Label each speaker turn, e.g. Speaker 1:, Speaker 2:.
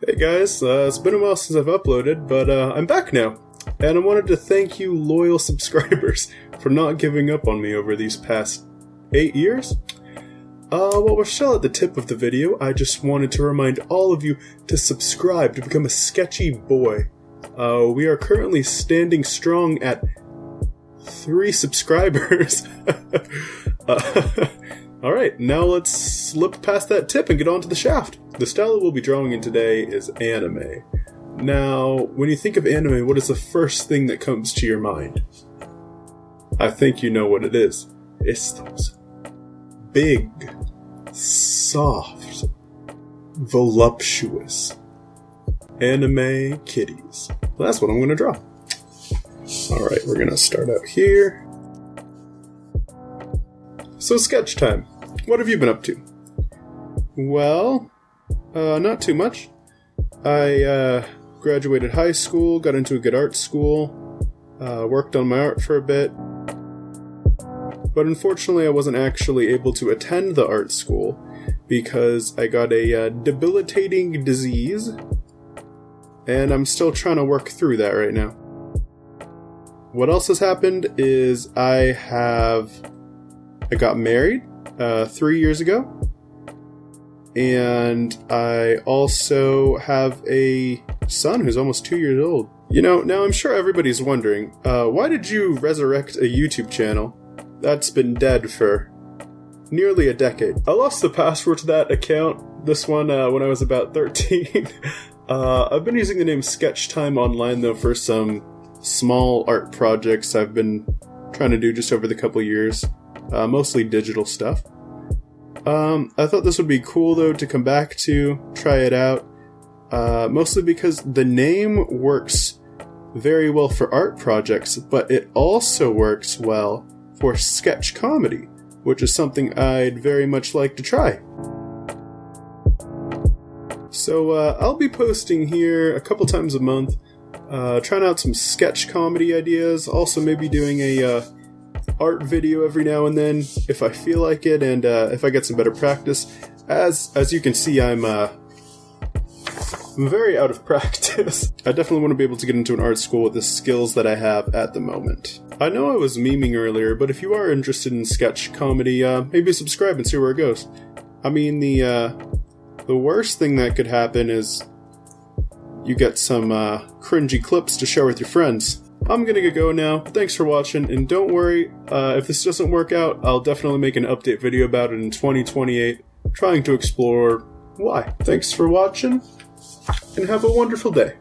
Speaker 1: Hey guys, it's been a while since I've uploaded, but I'm back now. And I wanted to thank you loyal subscribers for not giving up on me over these past 8 years. While we're still at the tip of the video, I just wanted to remind all of you to subscribe to become a sketchy boy. We are currently standing strong at 3 subscribers. Alright, now let's slip past that tip and get on to the shaft. The style we'll be drawing in today is anime. Now, when you think of anime, what is the first thing that comes to your mind? I think you know what it is. It's those big, soft, voluptuous anime kitties. Well, that's what I'm going to draw. Alright, we're going to start out here. So, SketchTyme. What have you been up to? Well, not too much. I graduated high school, got into a good art school, worked on my art for a bit. But unfortunately, I wasn't actually able to attend the art school because I got a debilitating disease, and I'm still trying to work through that right now. What else has happened is I got married 3 years ago, and I also have a son who's almost 2 years old. You know, now I'm sure everybody's wondering, why did you resurrect a YouTube channel that's been dead for nearly a decade? I lost the password to that account, this one, when I was about 13. I've been using the name SketchTyme online, though, for some small art projects I've been trying to do just over the couple years. Mostly digital stuff. I thought this would be cool, though, to come back to, try it out. Mostly because the name works very well for art projects, but it also works well for sketch comedy, which is something I'd very much like to try. So I'll be posting here a couple times a month, trying out some sketch comedy ideas, also maybe doing a art video every now and then if I feel like it, and if I get some better practice. As you can see, I'm very out of practice. I definitely want to be able to get into an art school with the skills that I have at the moment. I know I was memeing earlier, but if you are interested in sketch comedy, maybe subscribe and see where it goes. I mean, the worst thing that could happen is you get some cringy clips to share with your friends. I'm gonna get going now. Thanks for watching, and don't worry, if this doesn't work out, I'll definitely make an update video about it in 2028, trying to explore why. Thanks for watching, and have a wonderful day.